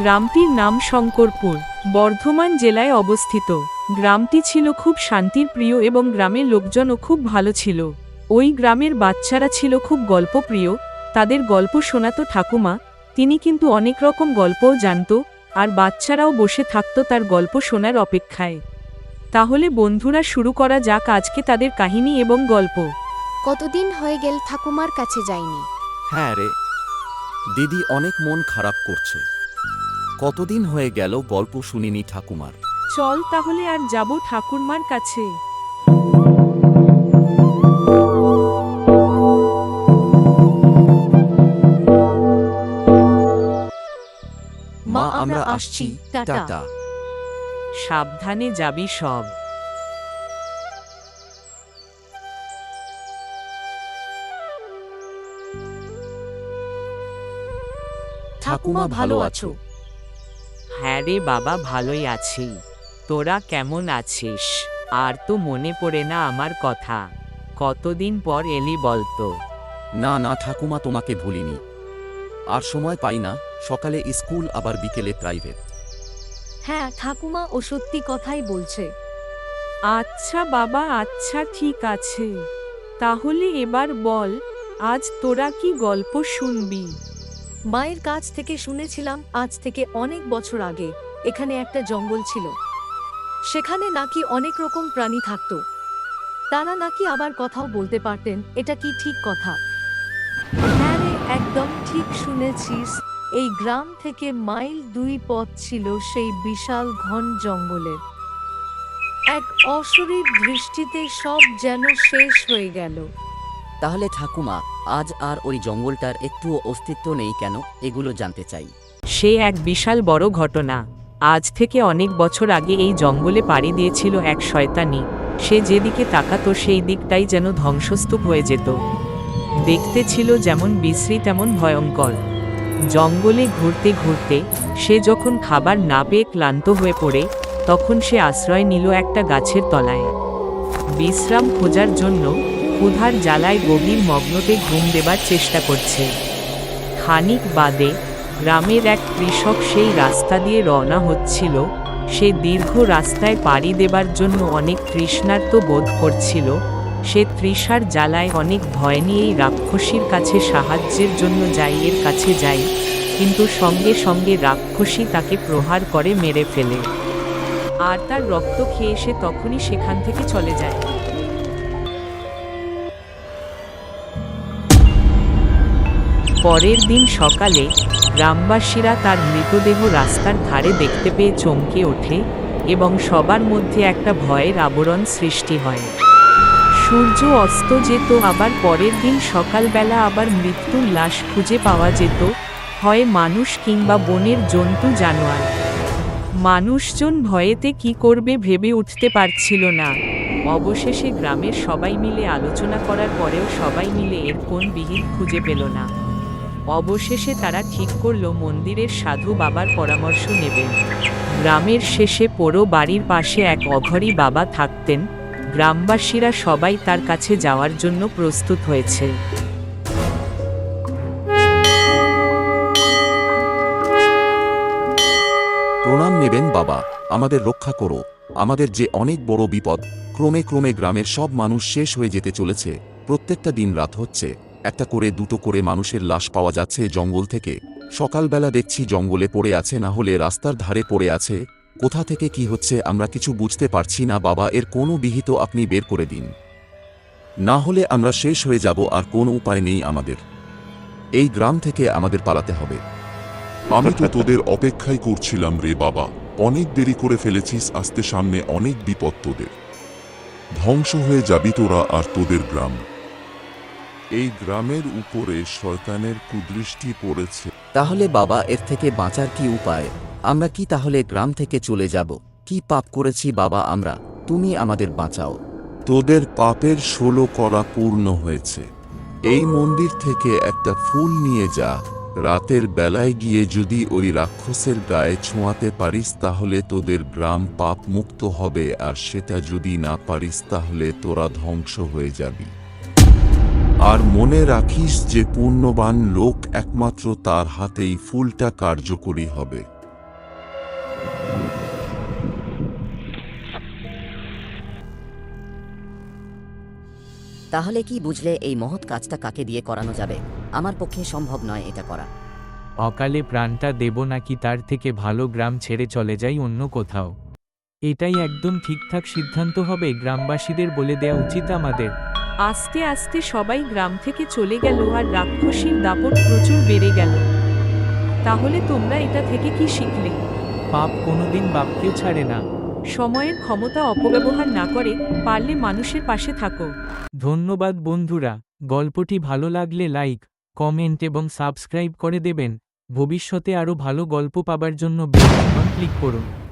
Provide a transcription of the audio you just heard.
গ্রামটির নাম শঙ্করপুর, বর্ধমান জেলায় অবস্থিত। গ্রামটি ছিল খুব শান্তির প্রিয় এবং গ্রামের লোকজনও খুব ভালো ছিল। ওই গ্রামের বাচ্চারা ছিল খুব গল্পপ্রিয়, তাদের গল্প শোনাতো ঠাকুমা, তিনি কিন্তু অনেক রকম গল্পও জানত, আর বাচ্চারাও বসে থাকতো তার গল্প শোনার অপেক্ষায়। তাহলে বন্ধুরা, শুরু করা যাক আজকে তাদের কাহিনী এবং গল্প। কতদিন হয়ে গেল ঠাকুমার কাছে যাইনি। হ্যাঁ রে দিদি, অনেক মন খারাপ করছে। কতদিন হয়ে গেল গল্প শুনিনি ঠাকুমার। চল তাহলে আর যাব ঠাকুরমার কাছে। মা, আমরা আসছি, টাটা। সাবধানে যাবি সব। ঠাকুমা ভালো আছো? হ্যাঁ রে বাবা, ভালোই আছি। তোরা কেমন আছিস? আর তো মনে পড়ে না আমার কথা। কতদিন পর এলি বলতো। না না ঠাকুমা, তোমাকে ভুলিনি। আর সময় পাই না, সকালে স্কুল আবার বিকেলে প্রাইভেট। হ্যাঁ ঠাকুমা, ও সত্যি কথাই বলছে। আচ্ছা বাবা, আচ্ছা ঠিক আছে। তাহলে এবার বল, আজ তোরা কি গল্প শুনবি? মায়ের কাছ থেকে শুনেছিলাম আজ থেকে অনেক বছর আগে এখানে একটা জঙ্গল ছিল। সেখানে নাকি অনেক রকম প্রাণী থাকতো, তারা নাকি আবার কথাও বলতে পারতেন। এটা কি ঠিক কথা? হ্যাঁ রে, একদম ঠিক শুনেছিস। এই গ্রাম থেকে মাইল 2 পথ ছিল সেই বিশাল ঘন জঙ্গলের। এক অশরীর দৃষ্টিতে সব যেন শেষ হয়ে গেল। তাহলে ঠাকুমা, আজ আর ওই জঙ্গলটার একটুও অস্তিত্ব নেই কেন, এগুলো জানতে চাই। সে এক বিশাল বড় ঘটনা। আজ থেকে অনেক বছর আগে এই জঙ্গলে পাড়ি দিয়েছিল এক শয়তানি। সে যেদিকে তাকাতো সেই দিকটাই যেন ধ্বংসস্তূপ হয়ে যেত। দেখতে ছিল যেমন বিশ্রী তেমন ভয়ঙ্কর। জঙ্গলে ঘুরতে ঘুরতে সে যখন খাবার না পেয়ে ক্লান্ত হয়ে পড়ে, তখন সে আশ্রয় নিল একটা গাছের তলায়। বিশ্রাম খোঁজার জন্য ক্ষুধার জ্বালায় গভীর মগ্নতে ঘুম দেবার চেষ্টা করছে। খানিক বাদে গ্রামের এক কৃষক সেই রাস্তা দিয়ে রওনা হচ্ছিল। সে দীর্ঘ রাস্তায় পাড়ি দেবার জন্য অনেক তৃষ্ণার্ত বোধ করছিল। সে তৃষার জ্বালায় অনেক ভয় নিয়েই রাক্ষসীর কাছে সাহায্যের জন্য এর কাছে যায়, কিন্তু সঙ্গে সঙ্গে রাক্ষসী তাকে প্রহার করে মেরে ফেলে, আর তার রক্ত খেয়ে সে তখনই সেখান থেকে চলে যায়। পরের দিন সকালে গ্রামবাসীরা তার মৃতদেহ রাস্তার ধারে দেখতে পেয়ে চমকে ওঠে এবং সবার মধ্যে একটা ভয়ের আবরণ সৃষ্টি হয়। সূর্য অস্ত যেত, আবার পরের দিন সকালবেলা আবার মৃত্যুর লাশ খুঁজে পাওয়া যেত, হয় মানুষ কিংবা বনের জন্তু জানোয়ার। মানুষজন ভয়েতে কি করবে ভেবে উঠতে পারছিল না। অবশেষে গ্রামের সবাই মিলে আলোচনা করার পরেও সবাই মিলে এর কোন বিহিত খুঁজে পেল না। অবশেষে তারা ঠিক করল মন্দিরের সাধু বাবার পরামর্শ নেবেন। গ্রামের শেষে পোড়ো বাড়ির পাশে এক অঘরী বাবা থাকতেন। গ্রামবাসীরা সবাই তার কাছে যাওয়ার জন্য প্রস্তুত হয়েছে। প্রণাম নেবেন বাবা, আমাদের রক্ষা করো। আমাদের যে অনেক বড় বিপদ। ক্রমে ক্রমে গ্রামের সব মানুষ শেষ হয়ে যেতে চলেছে। প্রত্যেকটা দিন রাত হচ্ছে, একটা করে দুটো করে মানুষের লাশ পাওয়া যাচ্ছে জঙ্গল থেকে। সকালবেলা দেখছি জঙ্গলে পড়ে আছে, না হলে রাস্তার ধারে পড়ে আছে। কোথা থেকে কি হচ্ছে আমরা কিছু বুঝতে পারছি না বাবা, এর কোনো বিহিত আপনি বের করে দিন, না হলে আমরা শেষ হয়ে যাব আর কোনো উপায় নেই আমাদের। এই গ্রাম থেকে আমাদের পালাতে হবে। আমি তো তোদের অপেক্ষাই করছিলাম রে বাবা, অনেক দেরি করে ফেলেছিস, আসতে সামনে অনেক বিপদ তোদের। ধ্বংস হয়ে যাবি তোরা আর তোদের গ্রাম। এই গ্রামের উপরে শয়তানের কুদৃষ্টি পড়েছে। তাহলে বাবা, এর থেকে বাঁচার কি উপায়? আমরা কি তাহলে গ্রাম থেকে চলে যাব? কি পাপ করেছি বাবা আমরা? তুমি আমাদের বাঁচাও। তোদের পাপের 16 করা পূর্ণ হয়েছে। এই মন্দির থেকে একটা ফুল নিয়ে যা। রাতের বেলায় গিয়ে যদি ওই রাক্ষসের গায়ে ছোঁয়াতে পারিস তাহলে তোদের গ্রাম পাপ মুক্ত হবে, আর সেটা যদি না পারিস তাহলে তোরা ধ্বংস হয়ে যাবি। আর মনে রাখিস যে পুণ্যবান লোক একমাত্র তার হাতেই ফুলটা কার্যকরী হবে। তাহলে কি বুঝলে এই মহৎ কাজটা কাকে দিয়ে করানো যাবে? আমার পক্ষে সম্ভব নয় এটা করা। অকালে প্রাণটা দেব নাকি তার থেকে ভালো গ্রাম ছেড়ে চলে যাই অন্য কোথাও? এটাই একদম ঠিকঠাক সিদ্ধান্ত হবে, গ্রামবাসীদের বলে দেয়া উচিত আমাদের। আস্তে আস্তে সবাই গ্রাম থেকে চলে গেল আর রাক্ষসীর দাপট প্রচুর বেড়ে গেল। তাহলে তোমরা এটা থেকে কি শিখলে? পাপ কোনোদিন বাপকেও ছাড়ে না। সময়ের ক্ষমতা অপব্যবহার না করে পারলে মানুষের পাশে থাকো। ধন্যবাদ বন্ধুরা, গল্পটি ভালো লাগলে লাইক, কমেন্ট এবং সাবস্ক্রাইব করে দেবেন। ভবিষ্যতে আরও ভালো গল্প পাবার জন্য বেল আইকন ক্লিক করুন।